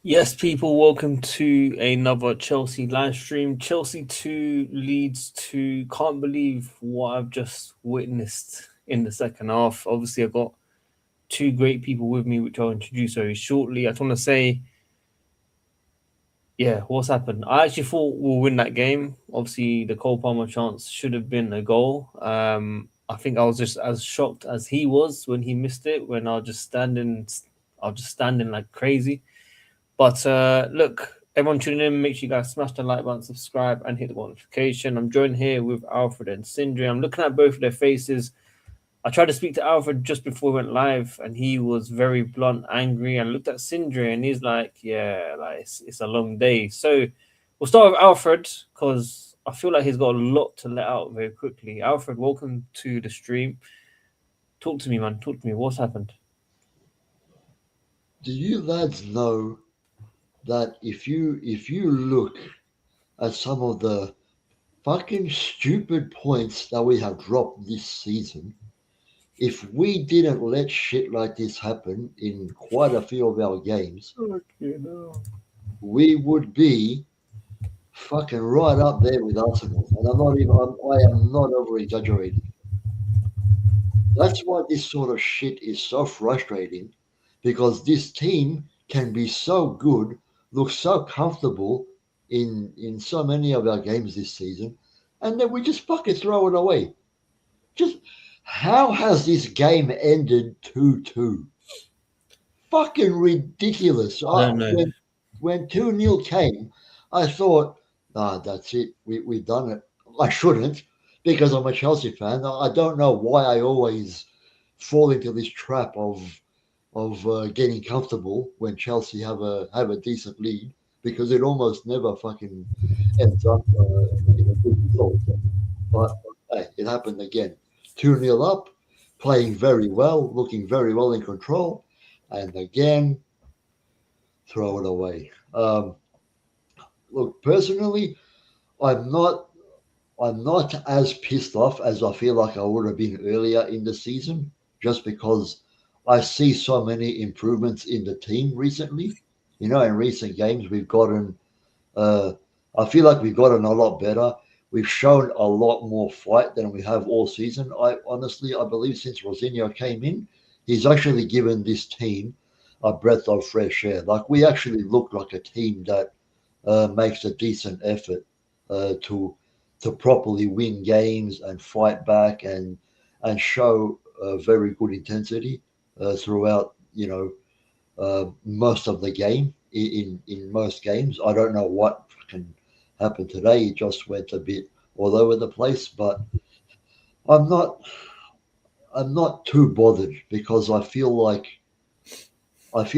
Yes, people, welcome to another Chelsea live stream. Chelsea 2, Leeds 2. Can't believe what I've just witnessed in the second half. Obviously, I've got two great people with me, which I'll introduce very shortly. I just want to say, yeah, what's happened? I actually thought we'll win that game. Obviously, the Cole Palmer chance should have been a goal. I think I was just as shocked as he was when he missed it, when I was just standing like crazy. But look, everyone tuning in, make sure you guys smash the like button, subscribe, and hit the notification. I'm joined here with Alfred and Sindri. I'm looking at both of their faces. I tried to speak to Alfred just before we went live, and he was very blunt, angry. And I looked at Sindri, and he's like, "Yeah, like it's a long day." So we'll start with Alfred because I feel like he's got a lot to let out very quickly. Alfred, welcome to the stream. Talk to me, man. Talk to me. What's happened? Do you lads know that if you look at some of the fucking stupid points that we have dropped this season, if we didn't let shit like this happen in quite a few of our games, Okay, no. we would be fucking right up there with Arsenal. And I am not over exaggerating. That's why this sort of shit is so frustrating, because this team can be so good, look so comfortable in so many of our games this season, and then we just fucking throw it away. Just how has this game ended 2-2? Fucking ridiculous. I don't know. When 2-0 came, I thought, ah, that's it. We've done it. I shouldn't, because I'm a Chelsea fan. I don't know why I always fall into this trap of getting comfortable when Chelsea have a decent lead, because it almost never fucking ends up in a good result. But hey, it happened again. 2-0 up, playing very well, looking very well in control, and again throw it away. Look, personally, I'm not I'm not as pissed off as I feel like I would have been earlier in the season, just because I see so many improvements in the team recently. In recent games, we've gotten, uh, I feel like we've gotten a lot better. We've shown a lot more fight than we have all season. I believe since Rosinho came in, he's actually given this team a breath of fresh air. Like, we actually look like a team that makes a decent effort to properly win games and fight back and show very good intensity throughout most of the game. In most games, I don't know what can happen today. It just went a bit all over the place, but I'm not I'm not too bothered, because I feel like with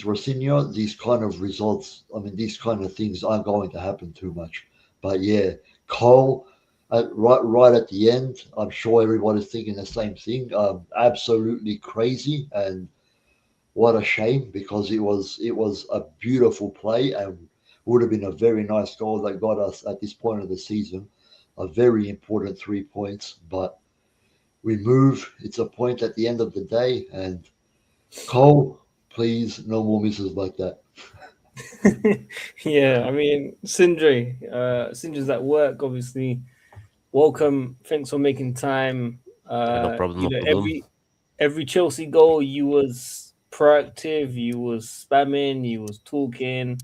Rosinho, these kind of results, I mean, these kind of things aren't going to happen too much. But yeah, Cole, right at the end, I'm sure everybody's thinking the same thing. Absolutely crazy, and what a shame, because it was a beautiful play and would have been a very nice goal that got us at this point of the season a very important 3 points. But we move. It's a point at the end of the day, and Cole, please, no more misses like that. Yeah, I mean, Sindri's at work, obviously. Welcome. Thanks for making time. Yeah, no problem, no problem. Every Chelsea goal, you was proactive, you was spamming, you was talking.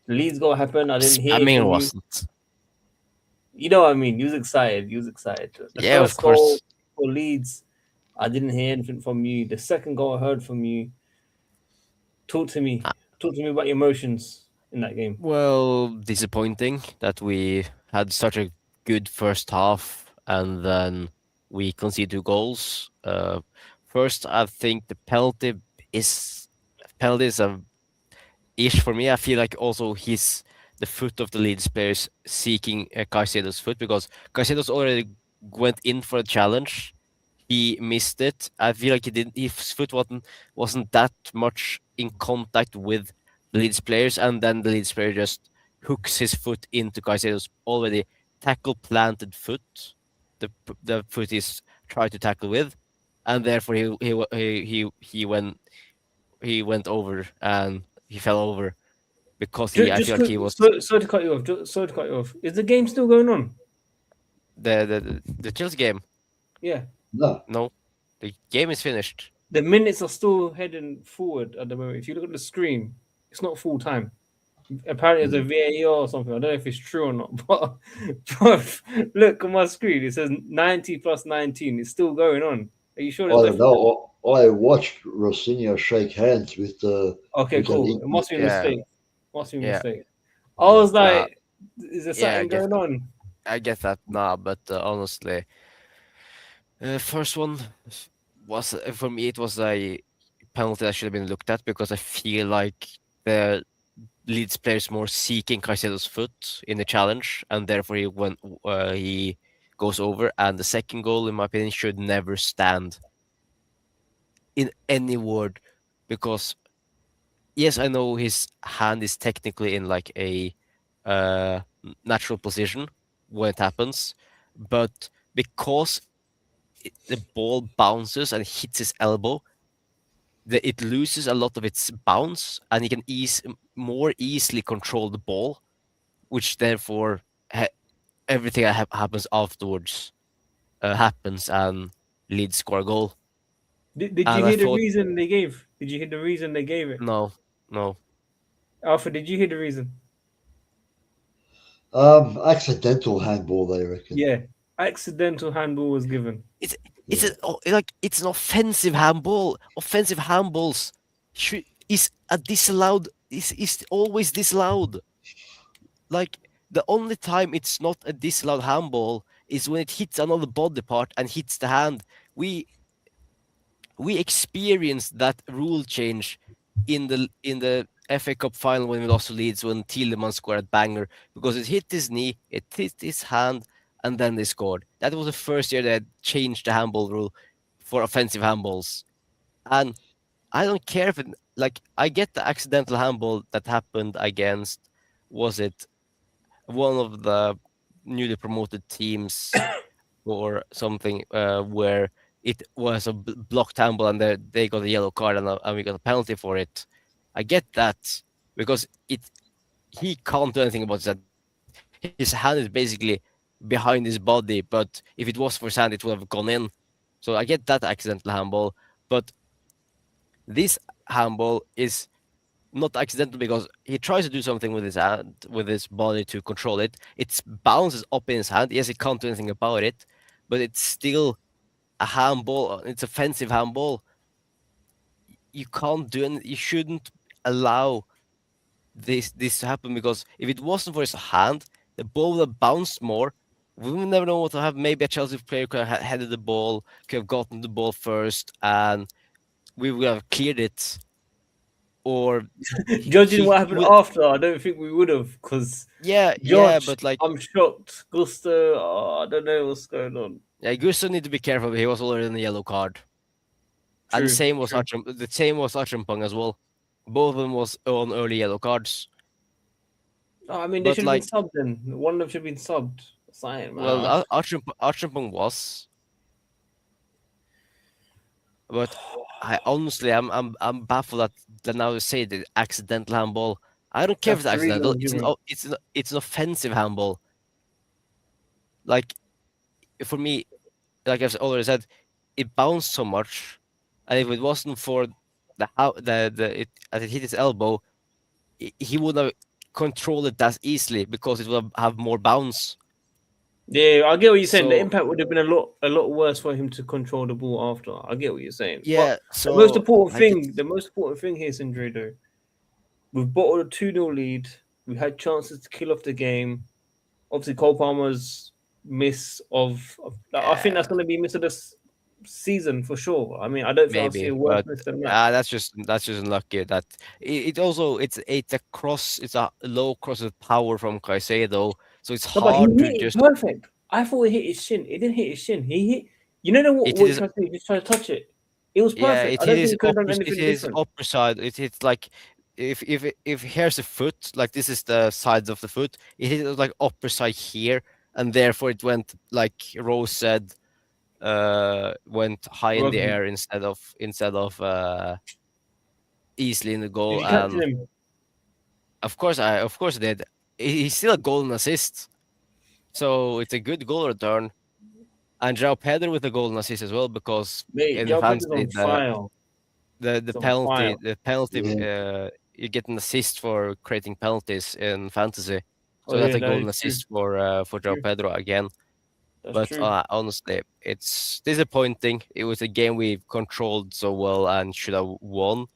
The Leeds goal happened. I didn't hear Spamming from you. wasn't. You know what I mean? You was excited. You was excited. The Yeah, of first goal course. for Leeds, I didn't hear anything from you. The second goal, I heard from you. Talk to me. Uh, Talk to me about your emotions in that game. Well, disappointing that we had such a good first half and then we conceded 2 goals. First, I think is penalty is a ish for me. I feel like also the foot of the Leeds players seeking Caicedo's foot, because Caicedo's already went in for a challenge. He missed it. I feel like his foot wasn't that much in contact with the Leeds players, and then the Leeds player just hooks his foot into Caicedo's already tackle planted foot. The foot is tried to tackle with, and therefore he went over and he fell over. because he I Just feel like he was sorry to cut you off. Sorry to cut you off. Is the game still going on? the Chelsea game. Yeah. No. No, the game is finished. The minutes are still heading forward at the moment. If you look at the screen, it's not full time. Apparently, it's a Mm. VAR or something. I don't know if it's true or not. But look on my screen. It says 90 plus 19. It's still going on. Are you sure I there's no don't full? know. I watched Rosinha shake hands Okay, with the cool. league. It must be a Yeah, mistake. Must be a yeah, mistake. I Yeah. was nah, like, is there yeah. something going on? I get that now, but honestly, first one was for me. It was a penalty that should have been looked at because I feel like the Leeds players more seeking Caicedo's foot in the challenge, and therefore he goes over. And the second goal, in my opinion, should never stand in any word, because yes, I know his hand is technically in like a natural position when it happens, but because the ball bounces and hits his elbow, it loses a lot of its bounce, and he can more easily control the ball, which therefore ha everything that happens afterwards happens, and Leeds score a goal. Did you And I hear the thought, reason they gave? Did you hear the reason they gave it? no, no, Alpha, did you hear the reason? Accidental handball, I reckon. Yeah. Accidental handball was given. it's Yeah. like it's an offensive handball. Offensive handballs is a disallowed. Is always disallowed. Like the only time it's not a disallowed handball is when it hits another body part and hits the hand. We we experienced that rule change in the FA Cup final when we lost to Leeds when Tielemans scored a banger because it hit his knee, it hit his hand, and then they scored. That was the first year they had changed the handball rule for offensive handballs. And I don't care if it, like, I get the accidental handball that happened against, was it one of the newly promoted teams or something, where it was a blocked handball and they got a yellow card, and we got a penalty for it. I get that because he can't do anything about that. His hand is basically behind his body, but if it was for his hand, it would have gone in. So I get that accidental handball, but this handball is not accidental because he tries to do something with his hand, with his body to control it. It bounces up in his hand. Yes, he can't do anything about it, but it's still a handball. It's offensive handball. You can't do it. You shouldn't allow this to happen because if it wasn't for his hand, the ball would have bounced more. We would never know what to have. Maybe a Chelsea player could have headed the ball, could have gotten the ball first, and we would have cleared it. Or Judging what he happened would, after, I don't think we would have because yeah, George, but like, I'm shocked. Gusto, oh, I don't know what's going on. yeah, Gusto need to be careful. He was already in the yellow card, and True, true. The same was Achimpong as well. Both of them was on early yellow cards. Oh, I mean, they But should have been like, subbed then. One of them should have been subbed. Sign, well, man. Achimpong was, but I honestly, I'm baffled that now you say the accidental handball. I don't care if That's it's the reason I accidental. was given. It's an offensive handball. Like for me, like I've already said, it bounced so much, and if it wasn't for the how the it as it hit his elbow, he would have controlled it as easily because it would have more bounce. Yeah, I get what you're saying. The So impact would have been a lot worse for him to control the ball after. I get what you're saying. But yeah, so like the most important thing here, Sindredo, we've bottled a 2-0 lead. We had chances to kill off the game. Obviously, Cole Palmer's miss I think that's yeah, going to be miss of this season for sure. I mean, I don't think I'll see maybe, a worse but miss than that. that's just unlucky. That it also it's a cross, it's a low cross with power from Caicedo, so it's No, but he hard to hit it just perfect. I thought it hit his shin. It didn't hit his shin. He hit. You know it what he is. tried to do? He just tried to touch it. It was Yeah, perfect. I don't think he could have done it anything hit his different. upper side. It hits like, if here's a foot, like this is the sides of the foot. It hit like upper side here, and therefore it went, like Rose said, went high in the Rugby. air instead of easily in the Did goal. you captain And him? Of course, he did. He's still a goal and assist, so it's a good goal return. And João Pedro with a goal and assist as well, because Mate, in Joe Pedro's fantasy on fire. the He's on fire. penalty Yeah, you get an assist for creating penalties in fantasy. Oh So that's yeah, a that goal is and true. assist for João True. Pedro again. That's But true. honestly, it's disappointing. It was a game we controlled so well and should have won.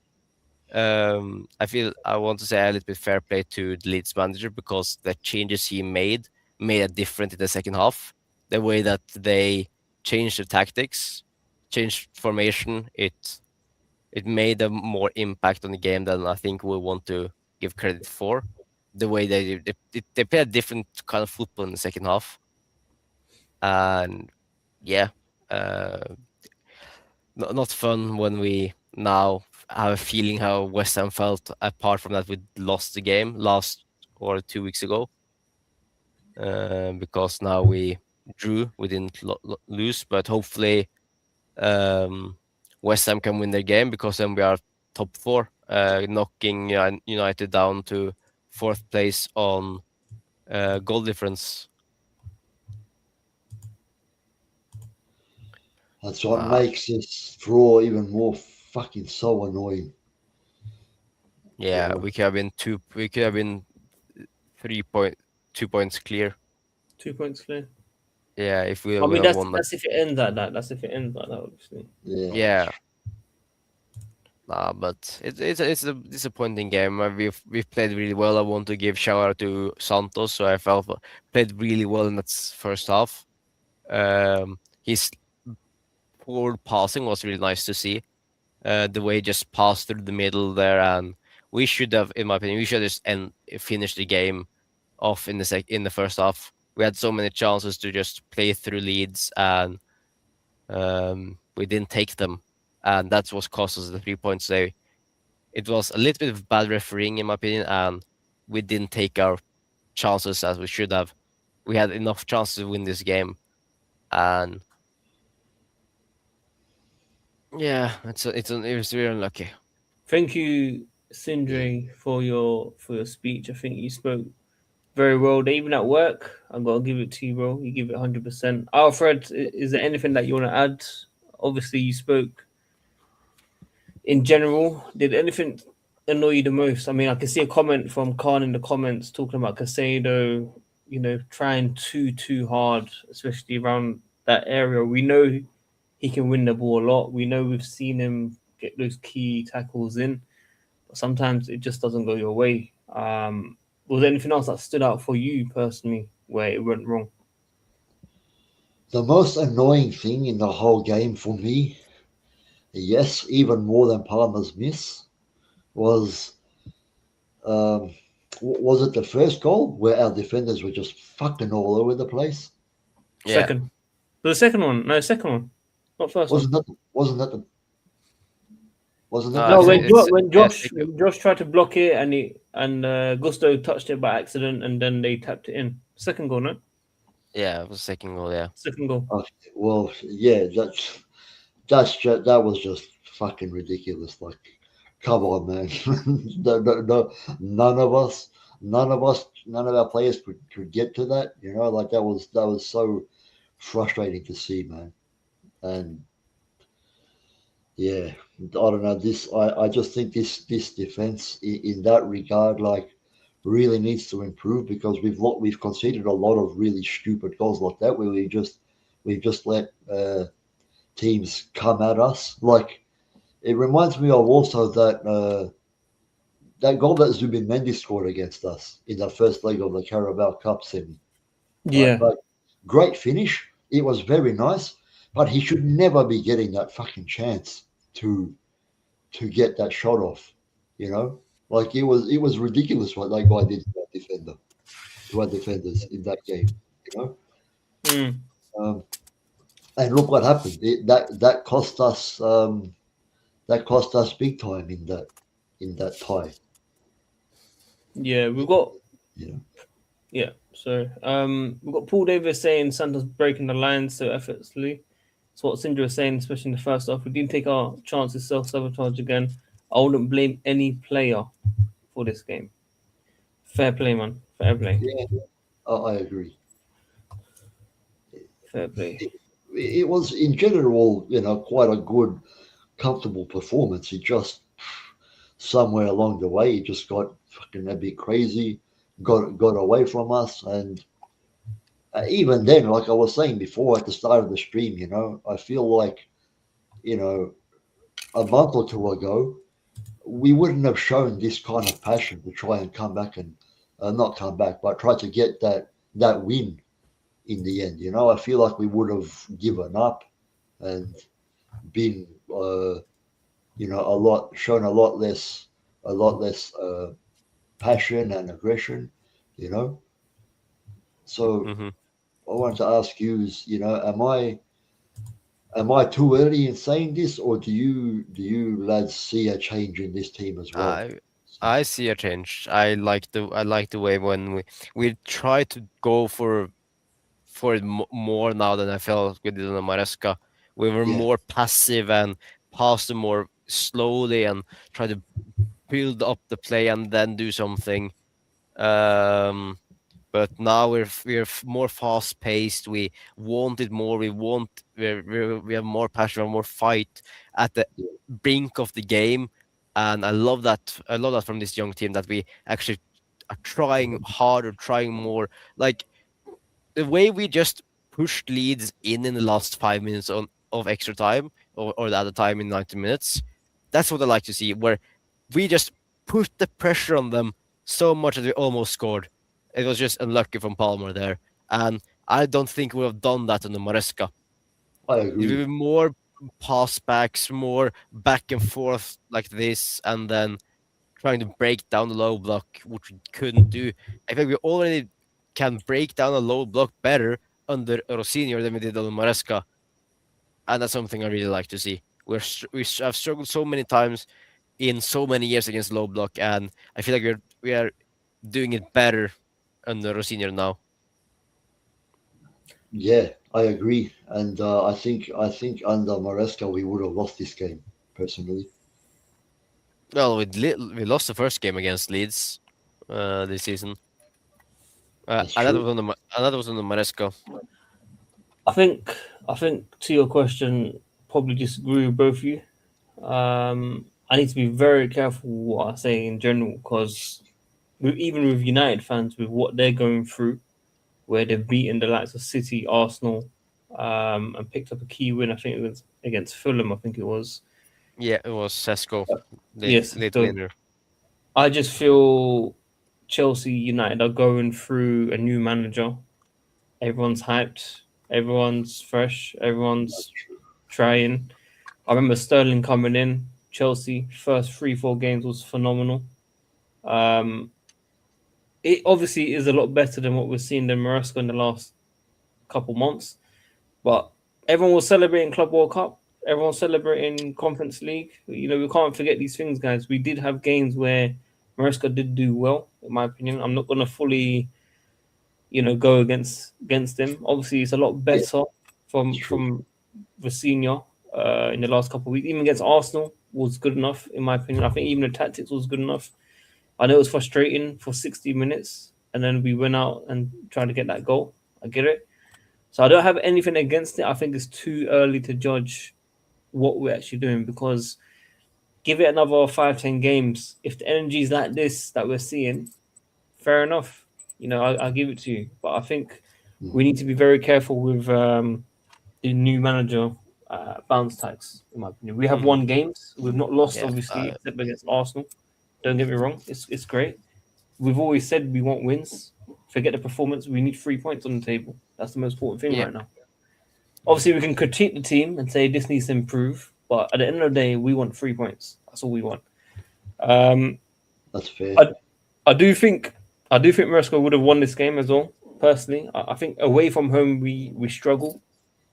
I feel I want to say a little bit fair play to the Leeds manager, because the changes he made a difference in the second half. The way that they changed the tactics, changed formation, it made a more impact on the game than I think we want to give credit for. The way they played a different kind of football in the second half, and yeah, uh, not fun when we now have a feeling how West Ham felt. Apart from that, we lost the game last or 2 weeks ago, because now we drew, we didn't lose, but hopefully um, West Ham can win their game, because then we are top four, knocking United down to fourth place on goal difference. that's what Uh, makes this draw even more fucking so annoying. You yeah, know, we could have been 2 points clear. 2 points clear. Yeah, if we I would mean, have that's won that. that's if it ends like that. That's if it ends like that, obviously. yeah. Yeah, nah, but it's a disappointing game. We've played really well. I want to give shout out to Santos. So I felt played really well in that first half. His forward passing was really nice to see. The way he just passed through the middle there, and we should have, in my opinion, we should just finish the game off in the first half. We had so many chances to just play through Leeds, and we didn't take them, and that's what cost us the 3 points. It was a little bit of bad refereeing, in my opinion, and we didn't take our chances as we should have. We had enough chances to win this game, and yeah, it was really unlucky. Thank you, Sindre, for your speech. I think you spoke very well. Even at work, I gotta give it to you, bro. You give it 100%. Alfred, is there anything that you want to add? Obviously, you spoke in general. Did anything annoy you the most? I mean, I can see a comment from Khan in the comments talking about Casado, trying too hard, especially around that area. We know he can win the ball a lot. We know we've seen him get those key tackles in, but sometimes it just doesn't go your way. Was there anything else that stood out for you personally where it went wrong? The most annoying thing in the whole game for me, yes, even more than Palmer's miss, was um, was it the first goal where our defenders were just fucking all over the place? Yeah, Second. The second one. No, second one. Not first one. Wasn't that no, the No, when second? Josh tried to block it and Gusto touched it by accident and then they tapped it in. Second goal, no? yeah, it was second goal. Yeah, Second goal. Okay, well, yeah, that was just fucking ridiculous. Like, come on, man. No, none of our players could get to that. Like that was so frustrating to see, man. And yeah, I don't know. I just think this defense in that regard, like, really needs to improve, because we've conceded a lot of really stupid goals like that, where we just let teams come at us. Like, it reminds me of also that goal that Zubin Mendy scored against us in the first leg of the Carabao Cup semi. Right, Yeah. like, great finish. It was very nice, but he should never be getting that fucking chance to get that shot off. Like, it was ridiculous what that guy did to our defenders in that game. You know, Mm. um, and look what happened. That cost us. That cost us big time in that tie. Yeah, we've got Yeah. yeah. So we've got Paul Davis saying Santos breaking the line so effortlessly. That's what Sindra was saying, especially in the first half. We didn't take our chances, self sabotage again. I wouldn't blame any player for this game. Fair play, man. Fair play. Yeah, I agree. Fair play. It was in general, quite a good, comfortable performance. It just somewhere along the way, it just got fucking a bit crazy, got away from us, and even then, like I was saying before at the start of the stream, I feel like you know a month or two ago we wouldn't have shown this kind of passion to try and come back and not come back, but try to get that win in the end. I feel like we would have given up and been a lot shown a lot less passion and aggression. You know, so Hmm. I wanted to ask you is am I too early in saying this, or do you lads see a change in this team as well? I I see a change. I like the way when we try to go for it more now than I felt we did on Maresca. We were Yeah, more passive and passed them more slowly and try to build up the play and then do something. Um, but now we're more fast paced. We want it more. We have more passion, more fight at the yeah, brink of the game, and I love that. I love that from this young team that we actually are trying harder, trying more. Like the way we just pushed Leeds in the last 5 minutes of extra time or the other time in 90 minutes. That's what I like to see, where we just put the pressure on them so much that we almost scored. It was just unlucky from Palmer there. And I don't think we have done that on the Maresca. I It will agree. be more pass backs, more back and forth like this, and then trying to break down the low block, which we couldn't do. I think we already can break down a low block better under Rosinio than we did on Maresca, and that's something I really like to see. I've struggled so many times in so many years against low block, and I feel like we are doing it better under Rosinio now. Yeah, I agree, and I think under Maresca we would have lost this game personally. Well, we lost the first game against Leeds this season, That's and that true. was on the Maresca. I think I think to your question, probably disagree with both of you. I need to be very careful what I say in general because even with United fans, with what they're going through, where they've beaten the likes of City, Arsenal, and picked up a key win. I think it was against Fulham. I think it was. Yeah, it was Sesko, Yes. late So winner. I just feel Chelsea United are going through a new manager. Everyone's hyped. Everyone's fresh. Everyone's trying. I remember Sterling coming in. Chelsea first 3-4 games was phenomenal. Um, it obviously is a lot better than what we're seeing than Maresca in the last couple months. But everyone was celebrating Club World Cup. Everyone's celebrating Conference League. We can't forget these things, guys. We did have games where Maresca did do well, in my opinion. I'm not going to fully, go against them. Obviously, it's a lot Yeah, better it's from true. from Vecino in the last couple of weeks. Even against Arsenal was good enough, in my opinion. I think even the tactics was good enough. I know it was frustrating for 60 minutes, and then we went out and tried to get that goal. I get it. So I don't have anything against it. I think it's too early to judge what we're actually doing because give it another 5-10 games. If the energy is like this that we're seeing, fair enough. I'll give it to you. But I think we Mhm. need to be very careful with the new manager bounce tax. In my opinion, we have Hmm. won games. We've not lost, Yeah, obviously, except against Arsenal. Don't get me wrong. It's great. We've always said we want wins. Forget the performance. We need 3 points on the table. That's the most important thing yeah. right now. Obviously, we can critique the team and say this needs to improve, but at the end of the day, we want 3 points. That's all we want. Um, That's fair. I, I do think Maresco would have won this game as well. Personally, I think away from home we struggle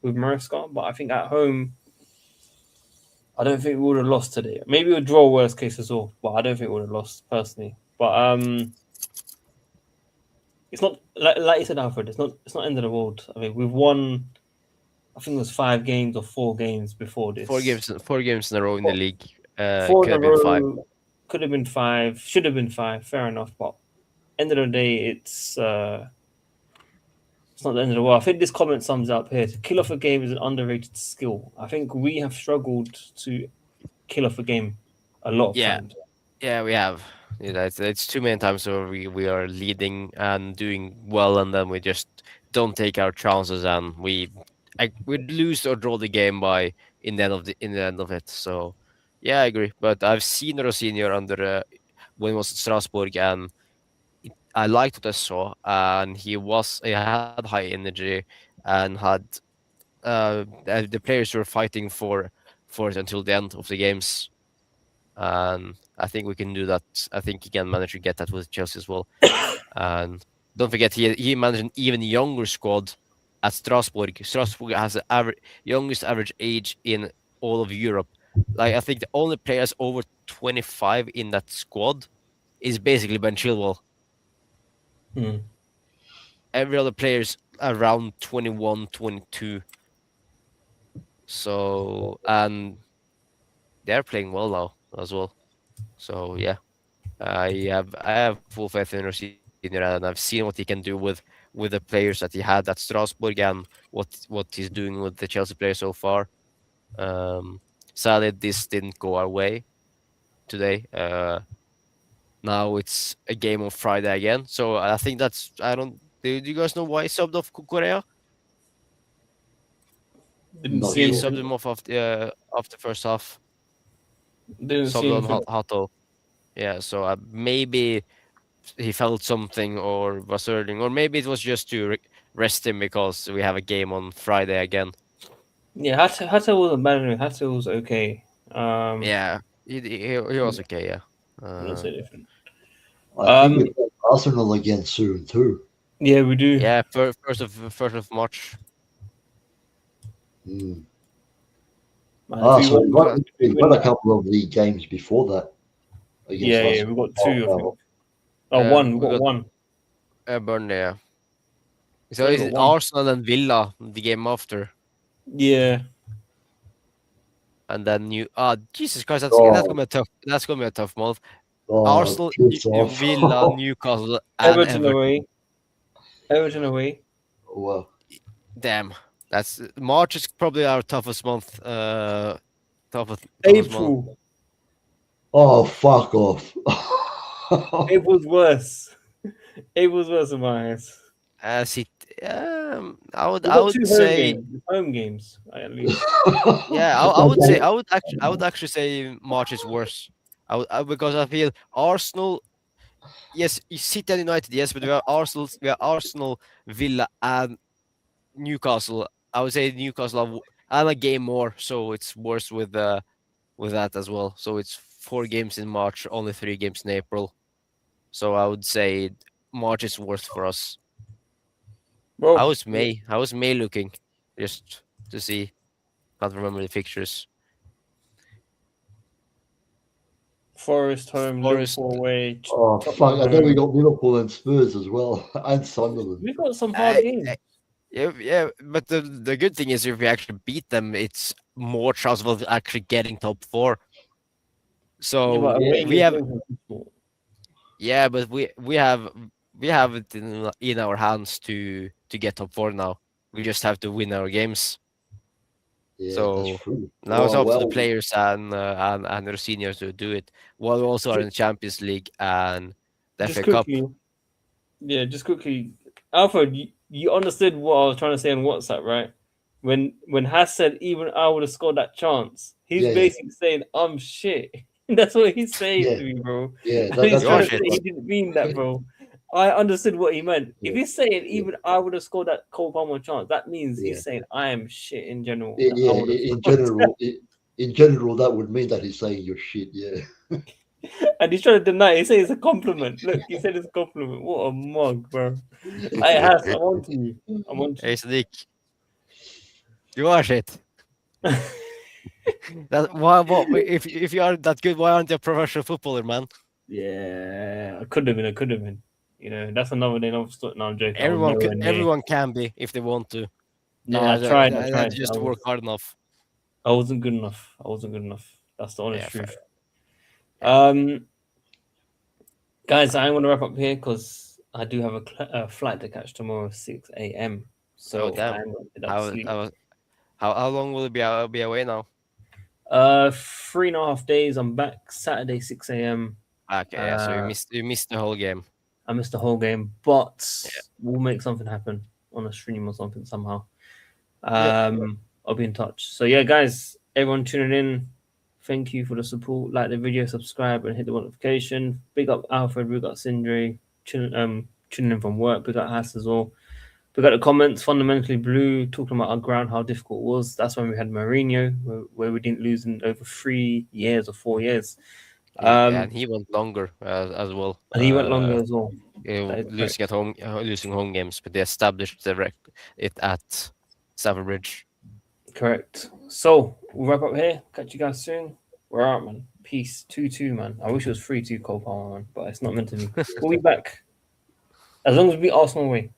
with Maresca, but I think at home I don't think we would have lost today. Maybe a draw, worst case as well, but I don't think we would have lost personally. But it's not like you said, Alfred. It's not end of the world. I mean, we've won. I think it was 5 games or 4 games before this. 4 games in a row in the Four, league. four Could in a have been five. row. Could have been five. Should have been five. Fair enough. But end of the day, it's not the end of the world. I think this comment sums it up here. To kill off a game is an underrated skill. I think we have struggled to kill off a game a lot of Yeah, times. yeah, we have. Yeah, it's too many times where we are leading and doing well, and then we just don't take our chances, and we lose or draw the game by in the end of it. So, yeah, I agree. But I've seen Rosinho under when he was at Strasbourg, and I liked what I saw, and he had high energy and had the players were fighting for it until the end of the games, and I think we can do that. I think he can manage to get that with Chelsea as well. And don't forget, he managed an even younger squad at Strasbourg. Strasbourg has the youngest average age in all of Europe. Like I think the only players over 25 in that squad is basically Ben Chilwell. Hmm. Every other player's around 21, 22. So and they're playing well now as well. So yeah. I have full faith in Rosinha, and I've seen what he can do with the players that he had at Strasbourg and what he's doing with the Chelsea players so far. Um, Sadly, this didn't go our way today. Now it's a game on Friday again, so I think that's I don't. Do you guys know why he subbed off Korea? Didn't Not see He sure. subbed anything. him off after first half. Didn't see Subbed on anything. Hato. Yeah, so maybe he felt something or was hurting, or maybe it was just to rest him because we have a game on Friday again. Yeah, Hatta wasn't bad anyway. Hatta was okay. Yeah, he was okay. Yeah, Let's uh, say different. I think we Um, play Arsenal again soon too. yeah, we do. yeah. First of March. Mm. Man, if we So win, if we we've win got a that, couple of the games before that against yeah, us. we got Oh, two. I think. well, Oh, one. We We got got one. Burnley. Yeah. So We only is got it one. Arsenal and Villa the game after, Yeah. and then you Jesus Christ, that's oh, gonna be a tough. That's gonna be a tough month. Arsenal, piss off. Villa, Newcastle, and Everton Everton. away. Everton away. Well, Damn, that's March is probably our toughest month. Toughest month. April. oh, fuck off. April's worse. April's worse in my eyes. It, We I got would two home say, games. Home games, at least. yeah, I would say, I would actually say March is worse. Because I feel Arsenal, yes, you City and United, yes, but we are Arsenal, Villa, and Newcastle. I would say Newcastle and a game more, so it's worse with that as well. So it's 4 games in March, only 3 games in April. So I would say March is worse for us. Well, How was May looking? Just to see. Can't remember the fixtures. Forest home, Forest. Liverpool away, oh, Tottenham fuck. I know we home. got Liverpool and Spurs as well, and Sunderland. We got some hard I, games. yeah, yeah, but the good thing is if we actually beat them, it's more chance of actually getting top 4. Yeah, but So away we against have, Liverpool. yeah, but we have it in our hands to get top 4 now. We just have to win our games. Yeah, that's So true. now it's up to the Well, players and their seniors to do it. While we also are in Ju- the Champions League and the Just FA Cup. quickly, yeah, just quickly. Alfred, you understood what I was trying to say on WhatsApp, right? When Has said even I would have scored that chance, he's yeah, yeah, basically saying I'm shit. That's what he's saying yeah, to me, bro. yeah. And he's You trying are to shit. say he didn't mean that, bro. I understood what he meant. If Yeah, he's saying yeah, even I would have scored that Cole Palmer chance, that means yeah. he's saying I am shit in general. I- That I yeah, would have in scored. general, in general, that would mean that he's saying you're shit. Yeah. And he's trying to deny it. He said it's a compliment. Look, he said it's a compliment. What a mug, bro. I has. I'm on to you. I'm on to Hey, Sadiq, you are shit. That why what if you are that good, why aren't you a professional footballer, man? Yeah, I could have been. I could have been. You know, that's another day. No, I'm joking. I was nowhere near. Everyone can be if they want to. No, I tried. I They tried. just work hard enough. I wasn't good enough. I wasn't good enough. That's the honest Yeah, truth. fair. Yeah. Um, guys, I'm gonna wrap up here because I do have a flight to catch tomorrow, 6 a.m. Oh So damn! I'm going to end up How sleep. how long will it be away now? 3.5 days. I'm back Saturday, 6 a.m. Okay, yeah. So Uh, you missed the whole game. I missed the whole game, but Yeah. we'll make something happen on a stream or something somehow. Yep. I'll be in touch. So yeah, guys, everyone tuning in, thank you for the support. Like the video, subscribe, and hit the notification. Big up Alfred, big up Sindri, tuning in from work. Big up Hass as well. We got the comments. Fundamentally blue, talking about our ground, how difficult it was. That's when we had Mourinho, where we didn't lose in over 3 years or 4 years. And he went longer as well. And he went longer as well. That is Losing at correct. home, losing home games, but they established it at Stamford Bridge. Correct. So we'll wrap up here. Catch you guys soon. We're out, man. Peace. 2-2, man. I wish it was 3-2 Cole Palmer, man, but it's not meant to be. We'll be back. As long as we beat Arsenal away.